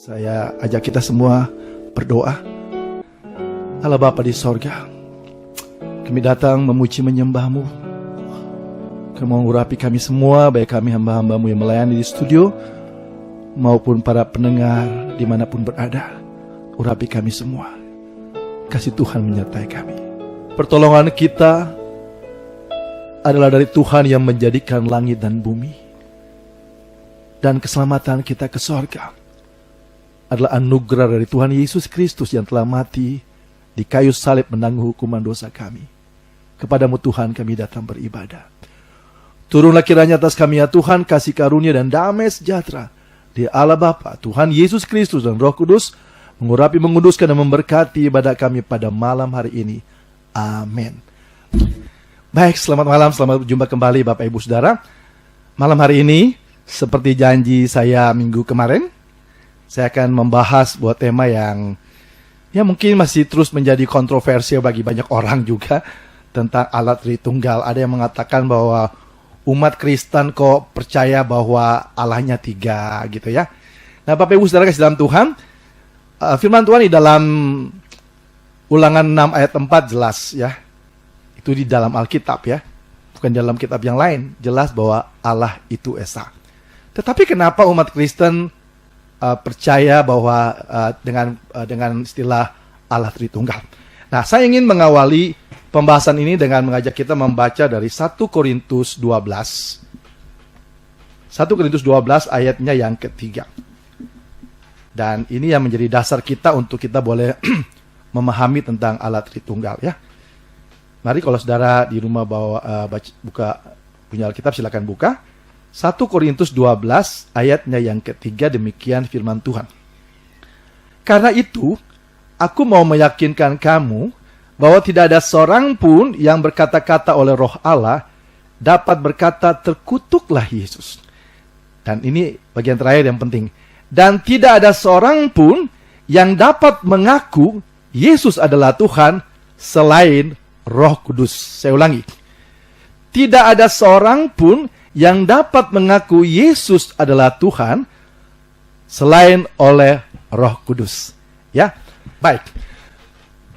Saya ajak kita semua berdoa. Allah Bapa di sorga, kami datang memuji menyembah-Mu. Kau mengurapi kami semua, baik kami hamba-hamba-Mu yang melayani di studio, maupun para pendengar dimanapun berada. Urapi kami semua. Kasih Tuhan menyertai kami. Pertolongan kita adalah dari Tuhan yang menjadikan langit dan bumi. Dan keselamatan kita ke sorga adalah anugerah dari Tuhan Yesus Kristus yang telah mati di kayu salib menanggung hukuman dosa kami. Kepadamu Tuhan kami datang beribadah. Turunlah kiranya atas kami ya Tuhan kasih karunia dan damai sejahtera di Allah Bapa, Tuhan Yesus Kristus dan Roh Kudus, mengurapi, menguduskan dan memberkati ibadah kami pada malam hari ini. Amin. Baik, selamat malam, selamat berjumpa kembali Bapak Ibu Saudara. Malam hari ini, seperti janji saya minggu kemarin, saya akan membahas buat tema yang mungkin masih terus menjadi kontroversial bagi banyak orang juga, tentang Allah Tritunggal. Ada yang mengatakan bahwa umat Kristen kok percaya bahwa Allahnya tiga gitu ya. Nah Bapak Ibu Saudara kasih dalam Tuhan, firman Tuhan di dalam Ulangan 6 ayat 4 jelas ya. Itu di dalam Alkitab ya, bukan dalam kitab yang lain. Jelas bahwa Allah itu Esa. Tetapi kenapa umat Kristen percaya bahwa dengan istilah Allah Tritunggal? Nah, saya ingin mengawali pembahasan ini dengan mengajak kita membaca dari 1 Korintus 12. 1 Korintus 12 ayatnya yang ketiga. Dan ini yang menjadi dasar kita untuk kita boleh memahami tentang Allah Tritunggal ya. Mari kalau saudara di rumah buka punya Alkitab, silakan buka. 1 Korintus 12 ayatnya yang ketiga, demikian firman Tuhan. Karena itu, aku mau meyakinkan kamu bahwa tidak ada seorang pun yang berkata-kata oleh Roh Allah dapat berkata terkutuklah Yesus. Dan ini bagian terakhir yang penting. Dan tidak ada seorang pun yang dapat mengaku Yesus adalah Tuhan selain Roh Kudus. Saya ulangi. Tidak ada seorang pun yang dapat mengaku Yesus adalah Tuhan selain oleh Roh Kudus. Ya, baik.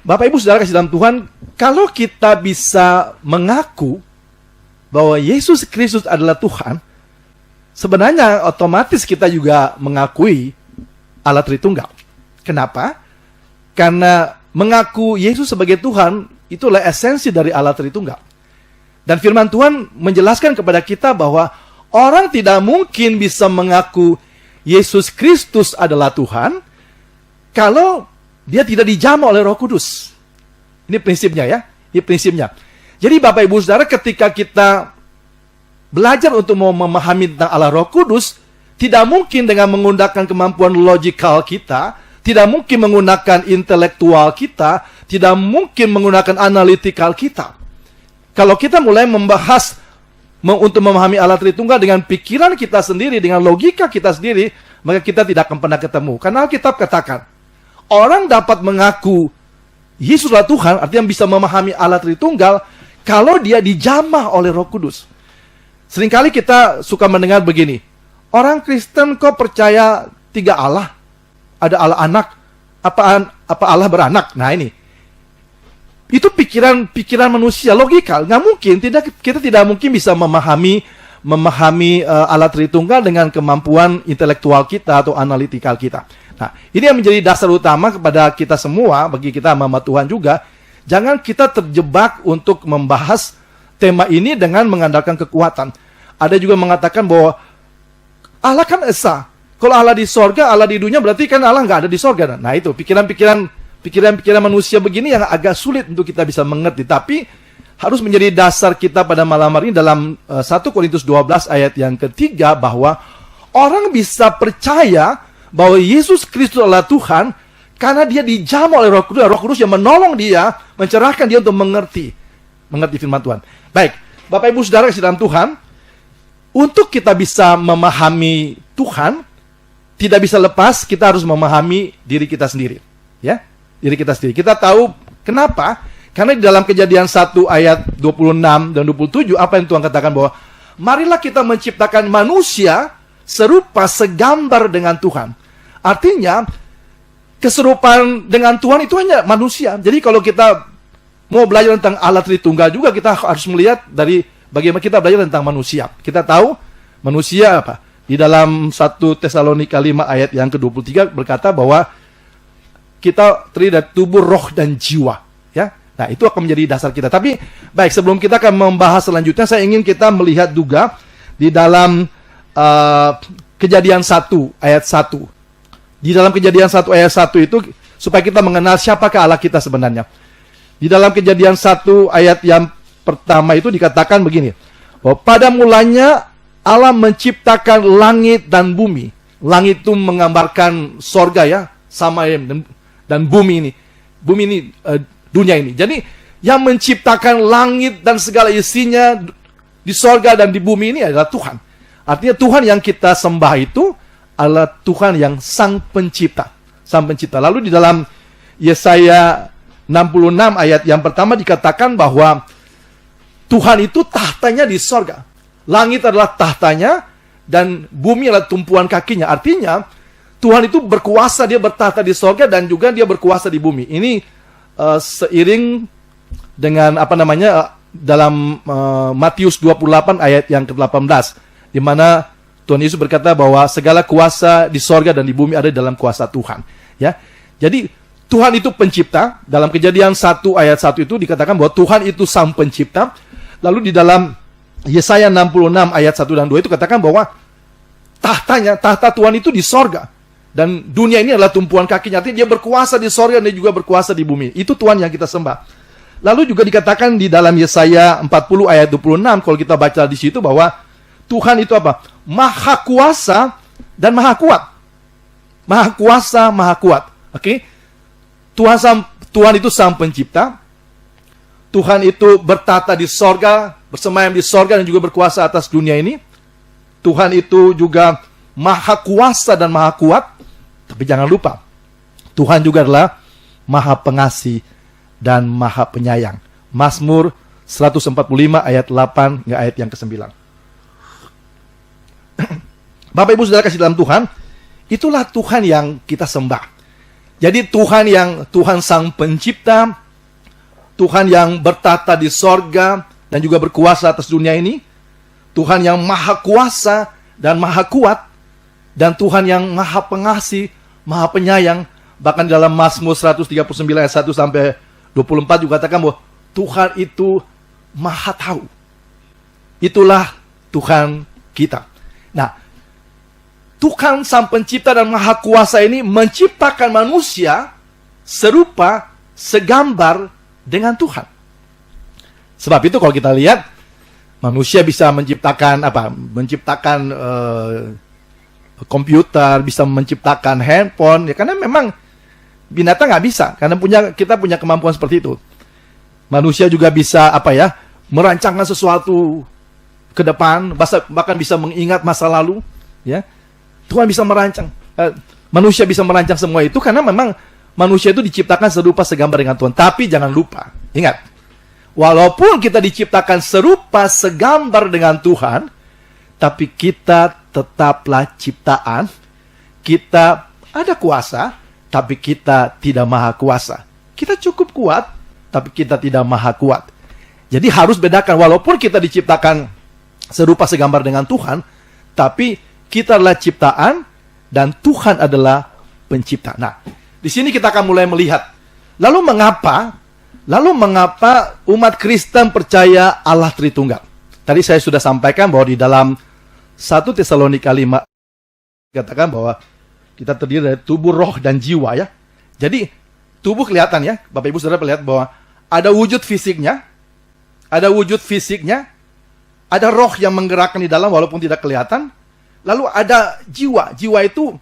Bapak Ibu Saudara kasih dalam Tuhan, kalau kita bisa mengaku bahwa Yesus Kristus adalah Tuhan, sebenarnya otomatis kita juga mengakui Allah Tritunggal. Kenapa? Karena mengaku Yesus sebagai Tuhan itulah esensi dari Allah Tritunggal. Dan firman Tuhan menjelaskan kepada kita bahwa orang tidak mungkin bisa mengaku Yesus Kristus adalah Tuhan kalau dia tidak dijamah oleh Roh Kudus. Ini prinsipnya ya, ini prinsipnya. Jadi Bapak Ibu Saudara, ketika kita belajar untuk memahami tentang Allah Roh Kudus, tidak mungkin dengan menggunakan kemampuan logikal kita, tidak mungkin menggunakan intelektual kita, tidak mungkin menggunakan analytical kita. Kalau kita mulai membahas untuk memahami Allah Tritunggal dengan pikiran kita sendiri, dengan logika kita sendiri, maka kita tidak akan pernah ketemu. Karena Alkitab katakan, orang dapat mengaku Yesus adalah Tuhan, artinya bisa memahami Allah Tritunggal, kalau dia dijamah oleh Roh Kudus. Seringkali kita suka mendengar begini, orang Kristen kok percaya tiga Allah? Ada Allah anak, apa Allah beranak? Nah ini. Itu pikiran manusia, logikal. Nggak mungkin, kita tidak mungkin bisa memahami Allah Tritunggal dengan kemampuan intelektual kita atau analitikal kita. Nah, ini yang menjadi dasar utama kepada kita semua, bagi kita hamba Tuhan juga. Jangan kita terjebak untuk membahas tema ini dengan mengandalkan kekuatan. Ada juga mengatakan bahwa Allah kan Esa. Kalau Allah di sorga, Allah di dunia, berarti kan Allah nggak ada di sorga. Nah itu, pikiran manusia begini yang agak sulit untuk kita bisa mengerti. Tapi harus menjadi dasar kita pada malam hari ini dalam 1 Korintus 12 ayat yang ketiga, bahwa orang bisa percaya bahwa Yesus Kristus adalah Tuhan karena dia dijamah oleh Roh Kudus. Roh Kudus yang menolong dia, mencerahkan dia untuk mengerti firman Tuhan. Baik, Bapak Ibu Saudara kasih dalam Tuhan, untuk kita bisa memahami Tuhan, tidak bisa lepas kita harus memahami diri kita sendiri. Ya, diri kita sendiri. Kita tahu kenapa? Karena di dalam Kejadian 1 ayat 26 dan 27, apa yang Tuhan katakan bahwa marilah kita menciptakan manusia serupa segambar dengan Tuhan. Artinya, keserupaan dengan Tuhan itu hanya manusia. Jadi kalau kita mau belajar tentang Allah Tritunggal juga, kita harus melihat dari bagaimana kita belajar tentang manusia. Kita tahu manusia apa? Di dalam 1 Tesalonika 5 ayat yang ke-23 berkata bahwa kita terdiri dari tubuh, roh, dan jiwa. Ya, nah itu akan menjadi dasar kita. Tapi baik, sebelum kita akan membahas selanjutnya, saya ingin kita melihat juga di dalam Kejadian 1 ayat 1. Di dalam Kejadian 1 ayat 1 itu supaya kita mengenal siapakah Allah kita sebenarnya. Di dalam Kejadian 1 ayat yang pertama itu dikatakan begini, bahwa pada mulanya Allah menciptakan langit dan bumi. Langit itu menggambarkan sorga ya, sama dan bumi ini. Bumi ini, dunia ini. Jadi yang menciptakan langit dan segala isinya di sorga dan di bumi ini adalah Tuhan. Artinya Tuhan yang kita sembah itu adalah Tuhan yang sang pencipta. Sang pencipta. Lalu di dalam Yesaya 66 ayat yang pertama dikatakan bahwa Tuhan itu tahtanya di sorga. Langit adalah tahtanya dan bumi adalah tumpuan kakinya. Artinya Tuhan itu berkuasa, dia bertahta di sorga dan juga dia berkuasa di bumi. Ini seiring dengan dalam Matius 28 ayat yang ke-18. Di mana Tuhan Yesus berkata bahwa segala kuasa di sorga dan di bumi ada dalam kuasa Tuhan. Ya, jadi Tuhan itu pencipta. Dalam Kejadian 1 ayat 1 itu dikatakan bahwa Tuhan itu sang pencipta. Lalu di dalam Yesaya 66 ayat 1 dan 2 itu katakan bahwa tahta Tuhan itu di sorga. Dan dunia ini adalah tumpuan kakinya. Artinya dia berkuasa di sorga dan dia juga berkuasa di bumi. Itu Tuhan yang kita sembah. Lalu juga dikatakan di dalam Yesaya 40 ayat 26, kalau kita baca di situ bahwa Tuhan itu apa? Maha kuasa dan maha kuat. Maha kuasa, maha kuat. Oke? Tuhan itu sang pencipta. Tuhan itu bertata di sorga, bersemayam di sorga dan juga berkuasa atas dunia ini. Tuhan itu juga maha kuasa dan maha kuat. Tapi jangan lupa, Tuhan juga adalah maha pengasih dan maha penyayang. Mazmur 145 ayat 8 hingga ayat yang ke-9. Bapak Ibu Saudara kasih dalam Tuhan, itulah Tuhan yang kita sembah. Jadi Tuhan sang pencipta, Tuhan yang bertata di sorga dan juga berkuasa atas dunia ini, Tuhan yang maha kuasa dan maha kuat, dan Tuhan yang maha pengasih, maha penyayang. Bahkan dalam Mazmur 139 ayat 1 sampai 24 juga katakan bahwa Tuhan itu maha tahu. Itulah Tuhan kita. Nah, Tuhan sang pencipta dan maha kuasa ini menciptakan manusia serupa, segambar dengan Tuhan. Sebab itu kalau kita lihat, manusia bisa menciptakan komputer, bisa menciptakan handphone, ya karena memang binatang nggak bisa, karena kita punya kemampuan seperti itu. Manusia juga bisa merancangkan sesuatu ke depan, bahkan bisa mengingat masa lalu, ya. Tuhan bisa merancang, manusia bisa merancang semua itu karena memang manusia itu diciptakan serupa segambar dengan Tuhan. Tapi jangan lupa, ingat, walaupun kita diciptakan serupa segambar dengan Tuhan, tapi kita tetaplah ciptaan. Kita ada kuasa, tapi kita tidak maha kuasa. Kita cukup kuat, tapi kita tidak maha kuat. Jadi harus bedakan, walaupun kita diciptakan serupa segambar dengan Tuhan, tapi kita adalah ciptaan dan Tuhan adalah pencipta. Nah, di sini kita akan mulai melihat, lalu mengapa umat Kristen percaya Allah Tritunggal? Tadi saya sudah sampaikan bahwa di dalam 1 Tesalonika 5 katakan bahwa kita terdiri dari tubuh, roh, dan jiwa, ya. Jadi tubuh kelihatan, ya. Bapak Ibu Saudara melihat bahwa ada wujud fisiknya, ada roh yang menggerakkan di dalam walaupun tidak kelihatan. Lalu ada jiwa. Jiwa itu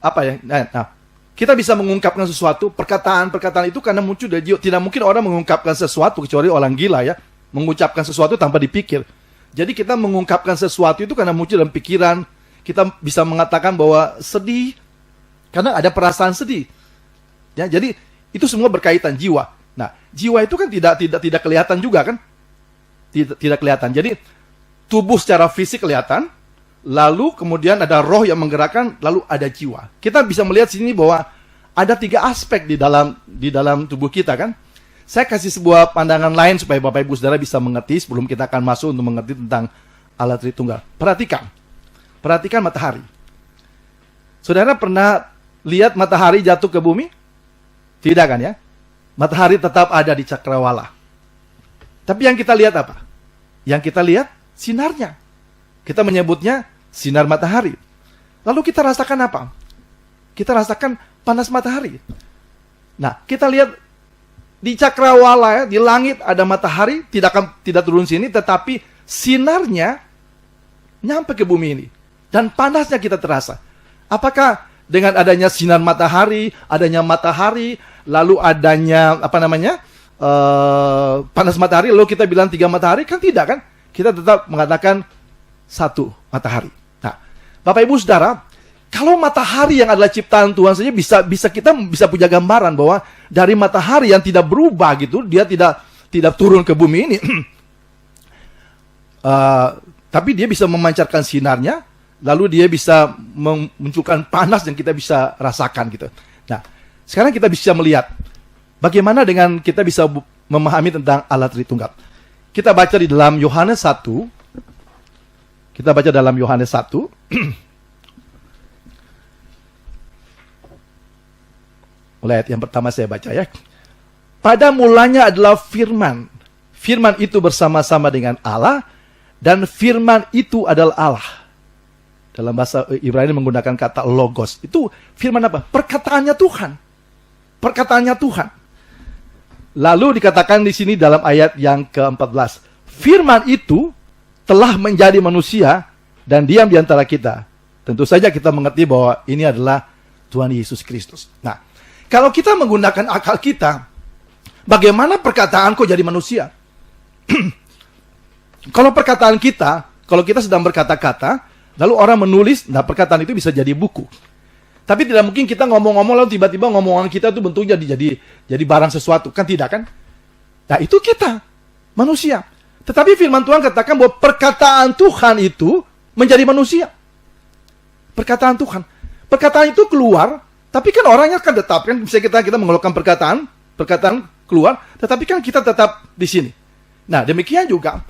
apa ya? Nah, kita bisa mengungkapkan sesuatu, perkataan itu karena muncul dari jiwa. Tidak mungkin orang mengungkapkan sesuatu kecuali orang gila, ya, mengucapkan sesuatu tanpa dipikir. Jadi kita mengungkapkan sesuatu itu karena muncul dalam pikiran. Kita bisa mengatakan bahwa sedih karena ada perasaan sedih. Ya, jadi itu semua berkaitan jiwa. Nah, jiwa itu kan tidak kelihatan juga, kan? Tidak kelihatan. Jadi tubuh secara fisik kelihatan, lalu kemudian ada roh yang menggerakkan, lalu ada jiwa. Kita bisa melihat sini bahwa ada 3 aspek di dalam tubuh kita kan. Saya kasih sebuah pandangan lain supaya Bapak Ibu Saudara bisa mengerti sebelum kita akan masuk untuk mengerti tentang Allah Tritunggal. Perhatikan matahari. Saudara pernah lihat matahari jatuh ke bumi? Tidak kan ya? Matahari tetap ada di cakrawala. Tapi yang kita lihat apa? Yang kita lihat sinarnya. Kita menyebutnya sinar matahari. Lalu kita rasakan apa? Kita rasakan panas matahari. Nah, kita lihat di cakrawala ya, di langit ada matahari, tidak turun sini, tetapi sinarnya nyampe ke bumi ini. Dan panasnya kita terasa. Apakah dengan adanya sinar matahari, lalu adanya panas matahari, lalu kita bilang 3 matahari, kan tidak kan? Kita tetap mengatakan 1 matahari. Nah, Bapak Ibu Saudara, kalau matahari yang adalah ciptaan Tuhan saja kita bisa punya gambaran bahwa dari matahari yang tidak berubah gitu, dia tidak turun ke bumi ini, tapi dia bisa memancarkan sinarnya, lalu dia bisa memunculkan panas yang kita bisa rasakan gitu. Nah, sekarang kita bisa melihat bagaimana dengan kita bisa memahami tentang Allah Tritunggal. Kita baca di dalam Yohanes 1. Kita baca dalam Yohanes 1. Mulai ayat yang pertama saya baca ya. Pada mulanya adalah firman. Firman itu bersama-sama dengan Allah, dan firman itu adalah Allah. Dalam bahasa Ibrani menggunakan kata logos. Itu firman apa? Perkataannya Tuhan. Perkataannya Tuhan. Lalu dikatakan di sini dalam ayat yang ke-14. Firman itu telah menjadi manusia dan diam di antara kita. Tentu saja kita mengerti bahwa ini adalah Tuhan Yesus Kristus. Nah, kalau kita menggunakan akal kita, bagaimana perkataan kok jadi manusia? Kalau perkataan kita, kalau kita sedang berkata-kata, lalu orang menulis, nah perkataan itu bisa jadi buku. Tapi tidak mungkin kita ngomong-ngomong lalu tiba-tiba ngomongan kita itu bentuknya jadi barang sesuatu. Kan tidak kan? Nah itu kita, manusia. Tetapi firman Tuhan katakan bahwa perkataan Tuhan itu menjadi manusia. Perkataan Tuhan. Perkataan itu keluar, tapi kan orangnya kan tetap. Kan bisa kita mengeluarkan perkataan keluar, tetapi kan kita tetap di sini. Nah demikian juga,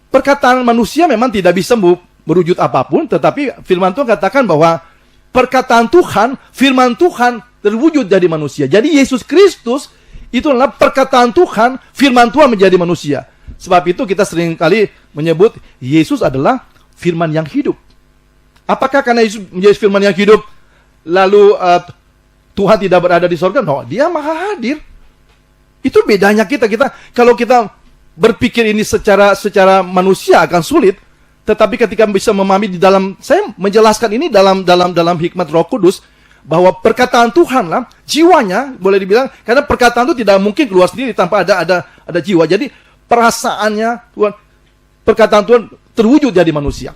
perkataan manusia memang tidak bisa berwujud apapun, tetapi firman Tuhan katakan bahwa perkataan Tuhan, firman Tuhan terwujud jadi manusia. Jadi Yesus Kristus itu adalah perkataan Tuhan, firman Tuhan menjadi manusia. Sebab itu kita sering kali menyebut Yesus adalah firman yang hidup. Apakah karena Yesus menjadi firman yang hidup, lalu Tuhan tidak berada di sorga? No, dia maha hadir. Itu bedanya kita. Kalau kita berpikir ini secara manusia akan sulit. Tetapi ketika bisa memahami saya menjelaskan ini dalam hikmat Roh Kudus, bahwa perkataan Tuhan lah, jiwanya boleh dibilang, karena perkataan itu tidak mungkin keluar sendiri tanpa ada jiwa. Jadi perasaannya Tuhan, perkataan Tuhan terwujud jadi manusia.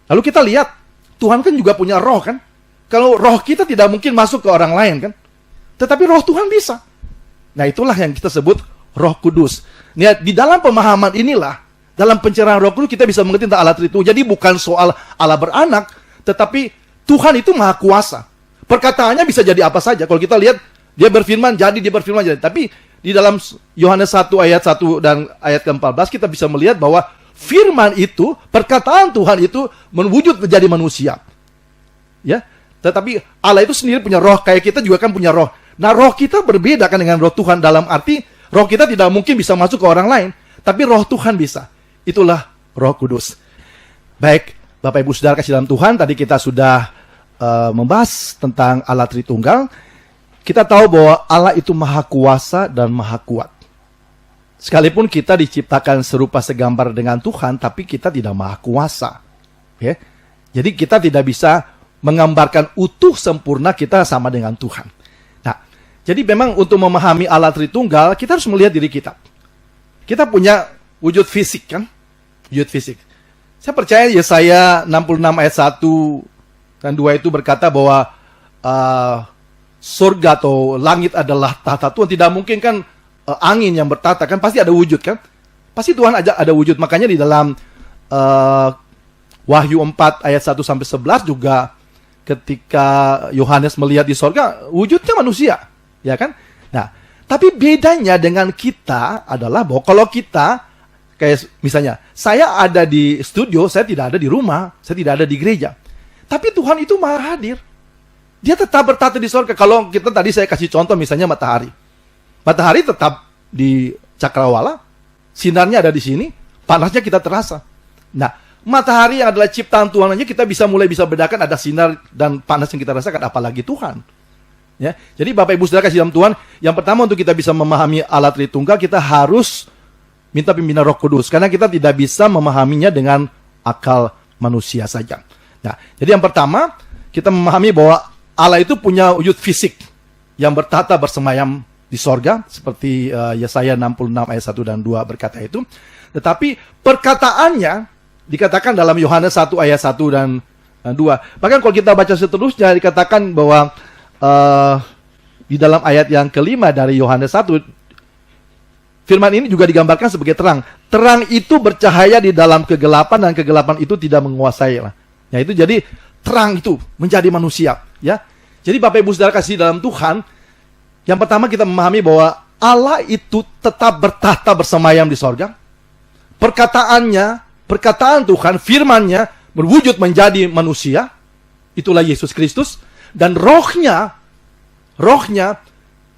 Lalu kita lihat, Tuhan kan juga punya roh kan. Kalau roh kita tidak mungkin masuk ke orang lain kan. Tetapi roh Tuhan bisa. Nah itulah yang kita sebut Roh Kudus. Nah, di dalam pemahaman inilah, dalam pencerahan Roh Kudus kita bisa mengerti tentang Allah Tritunggal. Jadi bukan soal Allah beranak, tetapi Tuhan itu maha kuasa. Perkataannya bisa jadi apa saja. Kalau kita lihat, dia berfirman jadi. Tapi di dalam Yohanes 1 ayat 1 dan ayat ke-14 kita bisa melihat bahwa firman itu, perkataan Tuhan itu menwujud menjadi manusia. Ya, tetapi Allah itu sendiri punya roh, kayak kita juga kan punya roh. Nah, roh kita berbeda kan dengan roh Tuhan, dalam arti roh kita tidak mungkin bisa masuk ke orang lain, tapi roh Tuhan bisa. Itulah Roh Kudus. Baik, Bapak Ibu Saudara kasih dalam Tuhan, tadi kita sudah membahas tentang Allah Tritunggal. Kita tahu bahwa Allah itu maha kuasa dan maha kuat. Sekalipun kita diciptakan serupa segambar dengan Tuhan, tapi kita tidak maha kuasa. Ya? Jadi kita tidak bisa menggambarkan utuh sempurna kita sama dengan Tuhan. Nah, jadi memang untuk memahami Allah Tritunggal, kita harus melihat diri kita. Kita punya wujud fisik kan? Wujud fisik. Saya percaya Yesaya 66 ayat 1 dan 2 itu berkata bahwa surga atau langit adalah tahta Tuhan. Tidak mungkin kan angin yang bertahta kan, pasti ada wujud kan? Pasti Tuhan ada wujud. Makanya di dalam Wahyu 4 ayat 1 sampai 11 juga ketika Yohanes melihat di sorga, wujudnya manusia, ya kan? Nah, tapi bedanya dengan kita adalah bahwa kalau kita, kayak misalnya, saya ada di studio, saya tidak ada di rumah, saya tidak ada di gereja. Tapi Tuhan itu maha hadir. Dia tetap bertata di sorga. Kalau kita tadi saya kasih contoh misalnya matahari. Matahari tetap di cakrawala, sinarnya ada di sini, panasnya kita terasa. Nah, matahari yang adalah ciptaan Tuhan aja kita mulai bisa bedakan ada sinar dan panas yang kita rasakan, apalagi Tuhan. Ya, jadi Bapak Ibu Saudara kasih dalam Tuhan, yang pertama untuk kita bisa memahami Allah Tritunggal, kita harus minta pimpinan Roh Kudus, karena kita tidak bisa memahaminya dengan akal manusia saja. Nah, jadi yang pertama, kita memahami bahwa Allah itu punya wujud fisik yang bertata bersemayam di sorga, seperti Yesaya 66 ayat 1 dan 2 berkata itu. Tetapi perkataannya dikatakan dalam Yohanes 1 ayat 1 dan 2. Bahkan kalau kita baca seterusnya, dikatakan bahwa di dalam ayat yang kelima dari Yohanes 1, firman ini juga digambarkan sebagai terang. Terang itu bercahaya di dalam kegelapan dan kegelapan itu tidak menguasai. Ya, itu jadi terang itu menjadi manusia, ya. Jadi Bapak Ibu Saudara kasih dalam Tuhan, yang pertama kita memahami bahwa Allah itu tetap bertahta bersemayam di sorga. Perkataan Tuhan, firman-Nya berwujud menjadi manusia. Itulah Yesus Kristus, dan rohnya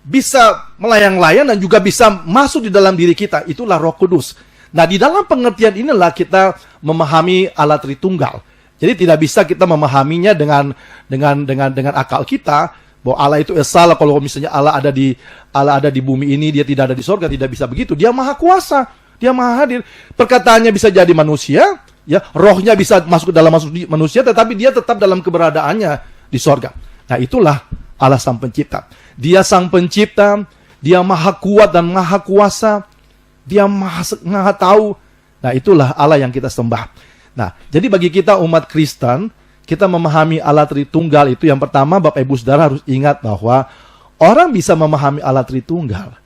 bisa melayang-layang dan juga bisa masuk di dalam diri kita. Itulah Roh Kudus. Nah, di dalam pengertian inilah kita memahami Allah Tritunggal. Jadi tidak bisa kita memahaminya dengan akal kita bahwa Allah itu esa. Kalau misalnya Allah ada di bumi ini, dia tidak ada di sorga, tidak bisa begitu. Dia maha kuasa, dia maha hadir. Perkataannya bisa jadi manusia, ya, rohnya bisa masuk ke dalam manusia, tetapi dia tetap dalam keberadaannya di sorga. Nah, itulah Allah Sang Pencipta. Dia Sang Pencipta, dia maha kuat dan maha kuasa, dia maha tahu. Nah, itulah Allah yang kita sembah. Nah, jadi bagi kita umat Kristen, kita memahami Allah Tritunggal itu, yang pertama Bapak Ibu Saudara harus ingat bahwa orang bisa memahami Allah Tritunggal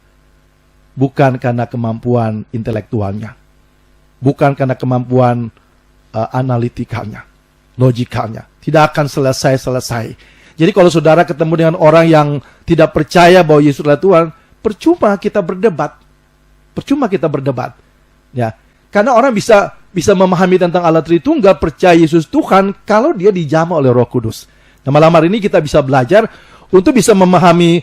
bukan karena kemampuan intelektualnya, bukan karena kemampuan analitikanya, logikalnya. Tidak akan selesai. Jadi kalau saudara ketemu dengan orang yang tidak percaya bahwa Yesus adalah Tuhan, percuma kita berdebat. Ya, karena orang bisa memahami tentang Allah Tritunggal, percaya Yesus Tuhan, kalau dia dijamah oleh Roh Kudus. Nah, malam hari ini kita bisa belajar untuk bisa memahami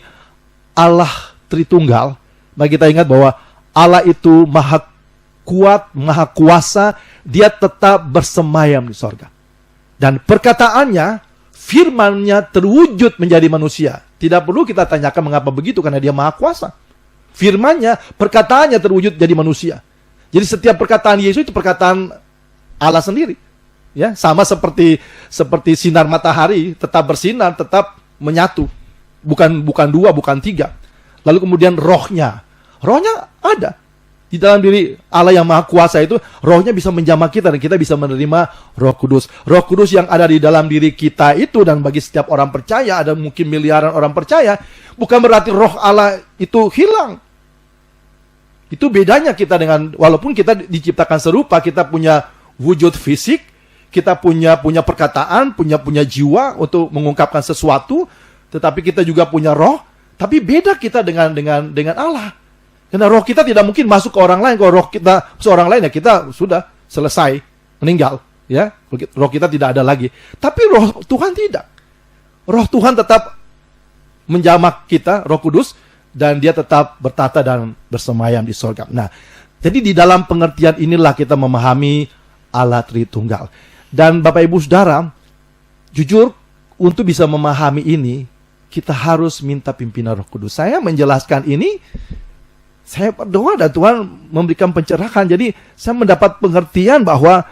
Allah Tritunggal. Mari kita ingat bahwa Allah itu maha kuat, maha kuasa, dia tetap bersemayam di sorga. Dan perkataannya, firman-Nya terwujud menjadi manusia. Tidak perlu kita tanyakan mengapa begitu, karena dia maha kuasa. Firman-Nya, perkataannya terwujud jadi manusia. Jadi setiap perkataan Yesus itu perkataan Allah sendiri. Ya, sama seperti sinar matahari tetap bersinar, tetap menyatu. Bukan dua, bukan tiga. Lalu kemudian rohnya ada. Di dalam diri Allah yang maha kuasa itu, rohnya bisa menjamah kita dan kita bisa menerima Roh Kudus. Roh Kudus yang ada di dalam diri kita itu, dan bagi setiap orang percaya, ada mungkin miliaran orang percaya, bukan berarti roh Allah itu hilang. Itu bedanya kita dengan, walaupun kita diciptakan serupa, kita punya wujud fisik, kita punya perkataan, punya jiwa untuk mengungkapkan sesuatu, tetapi kita juga punya roh. Tapi beda kita dengan Allah. Karena roh kita tidak mungkin masuk ke orang lain. Kalau roh kita seorang lain, ya kita sudah selesai, meninggal. Ya, roh kita tidak ada lagi. Tapi roh Tuhan tidak. Roh Tuhan tetap menjamah kita, Roh Kudus, dan dia tetap bertata dan bersemayam di sorga. Nah, jadi di dalam pengertian inilah kita memahami Allah Tritunggal. Dan Bapak Ibu Saudara, jujur, untuk bisa memahami ini, kita harus minta pimpinan Roh Kudus. Saya menjelaskan ini, saya berdoa dan Tuhan memberikan pencerahan. Jadi saya mendapat pengertian bahwa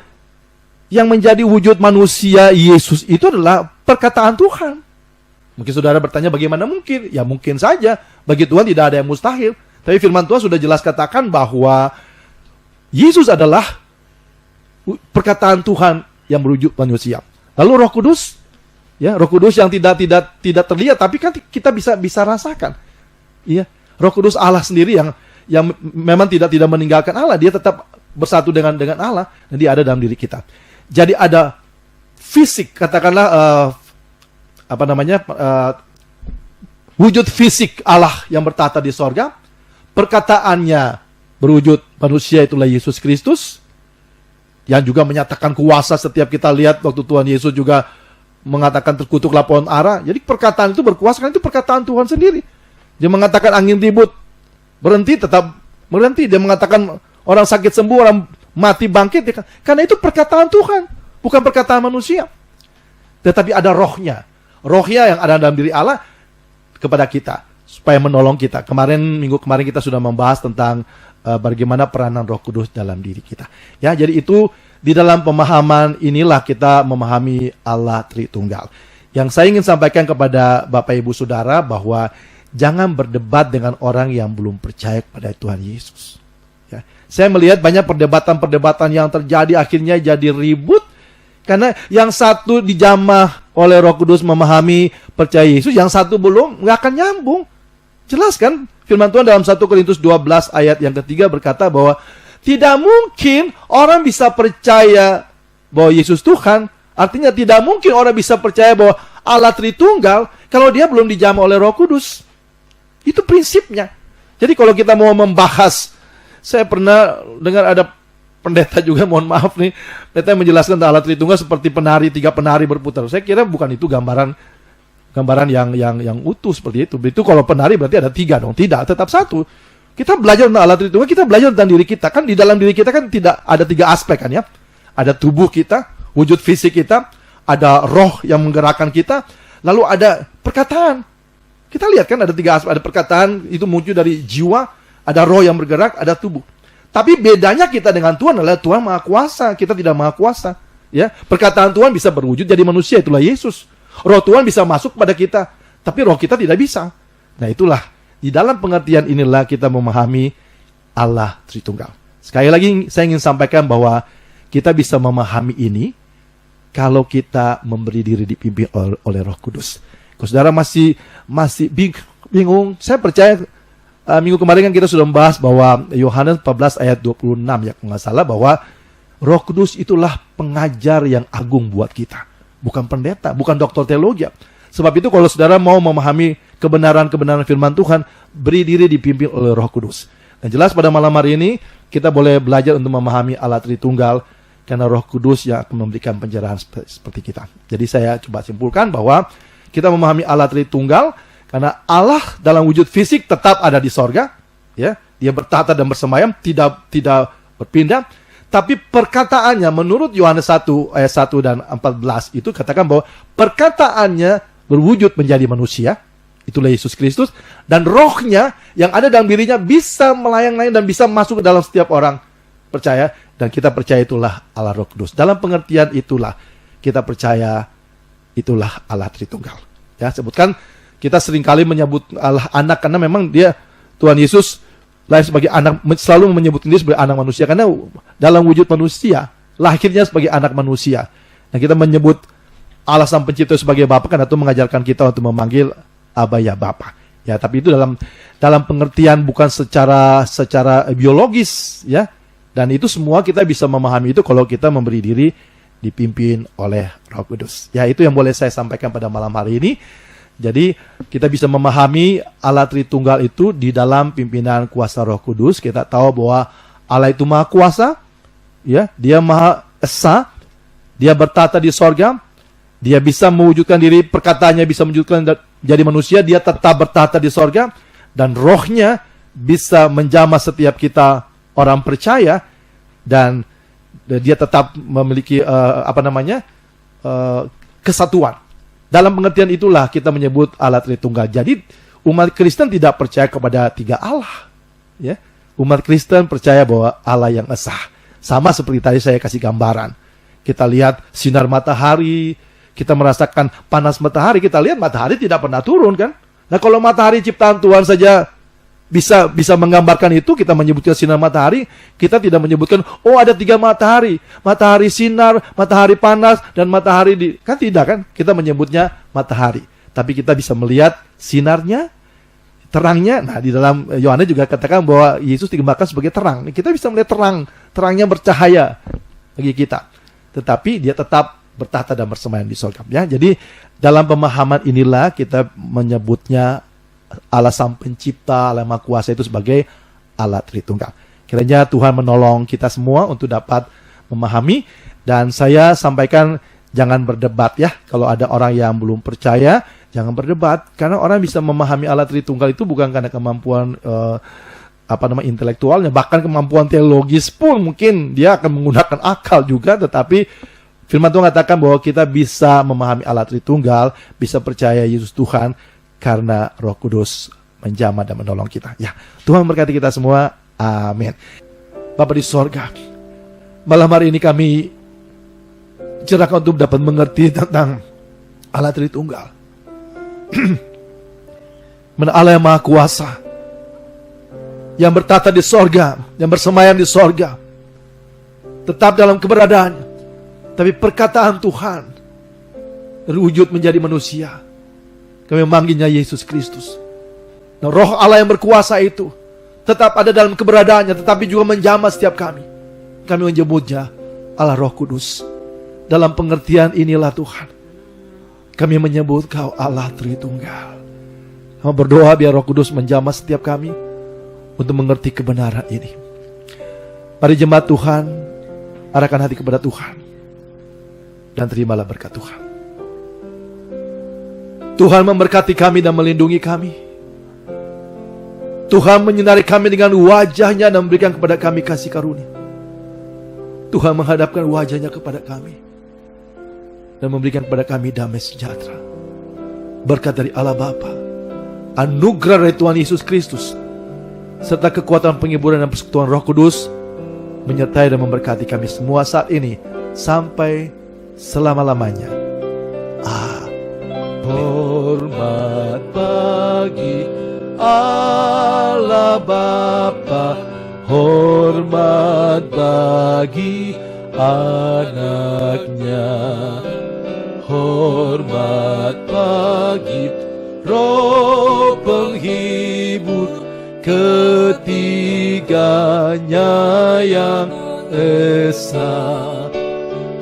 yang menjadi wujud manusia Yesus itu adalah perkataan Tuhan. Mungkin saudara bertanya bagaimana mungkin? Ya mungkin saja. Bagi Tuhan tidak ada yang mustahil. Tapi firman Tuhan sudah jelas katakan bahwa Yesus adalah perkataan Tuhan yang berwujud manusia. Lalu Roh Kudus, ya, Roh Kudus yang tidak terlihat, tapi kan kita bisa rasakan. Iya, Roh Kudus Allah sendiri yang memang tidak meninggalkan Allah, dia tetap bersatu dengan Allah, dan dia ada dalam diri kita. Jadi ada fisik, katakanlah wujud fisik Allah yang bertata di sorga. Perkataannya berwujud manusia, itulah Yesus Kristus, yang juga menyatakan kuasa. Setiap kita lihat waktu Tuhan Yesus juga mengatakan terkutuklah pohon ara. Jadi perkataan itu berkuasa, karena itu perkataan Tuhan sendiri. Dia mengatakan angin ribut berhenti, tetap berhenti. Dia mengatakan orang sakit sembuh, orang mati bangkit. Karena itu perkataan Tuhan, bukan perkataan manusia. Tetapi ada rohnya. Rohnya yang ada dalam diri Allah kepada kita, supaya menolong kita. Minggu kemarin kita sudah membahas tentang bagaimana peranan Roh Kudus dalam diri kita. Ya, jadi itu di dalam pemahaman inilah kita memahami Allah Tritunggal. Yang saya ingin sampaikan kepada Bapak Ibu Saudara bahwa jangan berdebat dengan orang yang belum percaya kepada Tuhan Yesus. Ya. Saya melihat banyak perdebatan-perdebatan yang terjadi akhirnya jadi ribut karena yang satu dijamah oleh Roh Kudus memahami percaya Yesus, yang satu belum, nggak akan nyambung. Jelas kan? Firman Tuhan dalam 1 Korintus 12 ayat yang ketiga berkata bahwa tidak mungkin orang bisa percaya bahwa Yesus Tuhan. Artinya tidak mungkin orang bisa percaya bahwa Allah Tritunggal kalau dia belum dijamah oleh Roh Kudus. Itu prinsipnya. Jadi kalau kita mau membahas, saya pernah dengar ada pendeta juga, mohon maaf nih, pendeta yang menjelaskan tentang Allah Tritunggal seperti penari, 3 penari berputar. Saya kira bukan itu gambaran yang utuh seperti itu. Itu kalau penari berarti ada 3 dong. Tidak, tetap satu. Kita belajar tentang Allah Tritunggal, kita belajar tentang diri kita. Kan di dalam diri kita kan tidak ada 3 aspek kan ya. Ada tubuh kita, wujud fisik kita, ada roh yang menggerakkan kita, lalu ada perkataan. Kita lihat kan ada 3 aspek, ada perkataan itu muncul dari jiwa, ada roh yang bergerak, ada tubuh. Tapi bedanya kita dengan Tuhan adalah Tuhan Maha Kuasa, kita tidak Maha Kuasa. Ya, perkataan Tuhan bisa berwujud jadi manusia, itulah Yesus. Roh Tuhan bisa masuk pada kita, tapi roh kita tidak bisa. Nah itulah, di dalam pengertian inilah kita memahami Allah Tritunggal. Sekali lagi saya ingin sampaikan bahwa kita bisa memahami ini kalau kita memberi diri dipimpin oleh Roh Kudus. Kalau saudara masih bingung, saya percaya minggu kemarin kan kita sudah membahas bahwa Yohanes 14 ayat 26 ya, kalau nggak salah, bahwa Roh Kudus itulah pengajar yang agung buat kita. Bukan pendeta, bukan doktor teologi. Sebab itu kalau saudara mau memahami kebenaran-kebenaran firman Tuhan, beri diri dipimpin oleh Roh Kudus. Dan jelas pada malam hari ini kita boleh belajar untuk memahami Allah Tritunggal, karena Roh Kudus yang akan memberikan pencerahan seperti kita. Jadi saya coba simpulkan bahwa kita memahami Allah Tritunggal karena Allah dalam wujud fisik tetap ada di sorga, ya, dia bertata dan bersemayam, tidak berpindah. Tapi perkataannya menurut Yohanes 1 ayat 1 dan 14 itu katakan bahwa perkataannya berwujud menjadi manusia, itulah Yesus Kristus, dan rohnya yang ada dalam dirinya bisa melayang-layang dan bisa masuk ke dalam setiap orang percaya, dan kita percaya itulah Allah Roh Kudus. Dalam pengertian itulah kita percaya itulah Allah Tritunggal. Ya, sebutkan kita seringkali menyebut Allah anak karena memang dia Tuhan Yesus lahir sebagai anak, selalu menyebut diri sebagai anak manusia karena dalam wujud manusia, lahirnya sebagai anak manusia. Dan kita menyebut Allah Sang Pencipta sebagai Bapa karena itu mengajarkan kita untuk memanggil Aba ya Bapa. Ya, tapi itu dalam pengertian bukan secara biologis, ya. Dan itu semua kita bisa memahami itu kalau kita memberi diri dipimpin oleh Roh Kudus. Ya, itu yang boleh saya sampaikan pada malam hari ini. Jadi kita bisa memahami Allah Tritunggal itu di dalam pimpinan kuasa Roh Kudus. Kita tahu bahwa Allah itu Maha Kuasa, ya, Dia Maha Esa, Dia bertata di sorga, Dia bisa mewujudkan diri, perkataannya bisa mewujudkan jadi manusia, Dia tetap bertata di sorga, dan rohnya bisa menjamah setiap kita orang percaya, dan Dia tetap memiliki kesatuan. Dalam pengertian itulah kita menyebut Allah Tritunggal. Jadi umat Kristen tidak percaya kepada 3 Allah, ya. Umat Kristen percaya bahwa Allah yang esa. Sama seperti tadi saya kasih gambaran. Kita lihat sinar matahari, kita merasakan panas matahari, kita lihat matahari tidak pernah turun kan. Nah kalau matahari ciptaan Tuhan saja bisa menggambarkan itu, kita menyebutkan sinar matahari, kita tidak menyebutkan oh ada 3 matahari, matahari sinar, matahari panas, dan matahari kan tidak kan, kita menyebutnya matahari. Tapi kita bisa melihat sinarnya, terangnya. Nah di dalam Yohanes juga katakan bahwa Yesus digambarkan sebagai terang. Kita bisa melihat terangnya bercahaya bagi kita. tetapi dia tetap bertahta dan bersemayam di sorga. Ya, jadi dalam pemahaman inilah kita menyebutnya Allah Sang Pencipta, Allah Maha Kuasa itu sebagai Allah Tritunggal. Kiranya Tuhan menolong kita semua untuk dapat memahami. Dan saya sampaikan, jangan berdebat ya. Kalau ada orang yang belum percaya, jangan berdebat. Karena orang bisa memahami Allah Tritunggal itu bukan karena kemampuan intelektualnya, bahkan kemampuan teologis pun mungkin dia akan menggunakan akal juga. Tetapi firman Tuhan katakan bahwa kita bisa memahami Allah Tritunggal, bisa percaya Yesus Tuhan, karena Roh Kudus menjamah dan menolong kita. Ya, Tuhan memberkati kita semua. Amin. Bapa di sorga, malam hari ini kami cerahkan untuk dapat mengerti tentang Allah Tritunggal. Mana Allah yang Maha Kuasa, yang bertata di sorga, yang bersemayam di sorga, tetap dalam keberadaannya. Tapi perkataan Tuhan terwujud menjadi manusia. Kami memanggilnya Yesus Kristus. Nah, Roh Allah yang berkuasa itu tetap ada dalam keberadaannya, tetapi juga menjamah setiap kami. Kami menyebutnya Allah Roh Kudus. Dalam pengertian inilah Tuhan, kami menyebut Kau Allah Tritunggal. Kami berdoa biar Roh Kudus menjamah setiap kami untuk mengerti kebenaran ini. Mari jemaat Tuhan, arahkan hati kepada Tuhan dan terimalah berkat Tuhan. Tuhan memberkati kami dan melindungi kami. Tuhan menyinari kami dengan wajah-Nya dan memberikan kepada kami kasih karunia. Tuhan menghadapkan wajah-Nya kepada kami dan memberikan kepada kami damai sejahtera. Berkat dari Allah Bapa, anugerah dari Tuhan Yesus Kristus, serta kekuatan penghiburan dan persekutuan Roh Kudus menyertai dan memberkati kami semua saat ini sampai selama-lamanya. Hormat bagi Allah Bapa, hormat bagi anak-Nya, hormat bagi Roh Penghibur, ketiganya yang esa.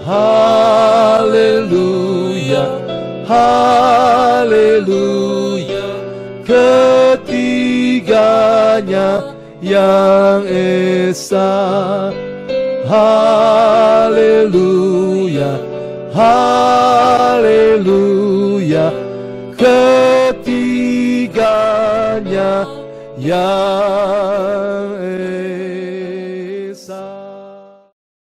Haleluya, haleluya, ketiganya yang esa. Haleluya, haleluya, ketiganya yang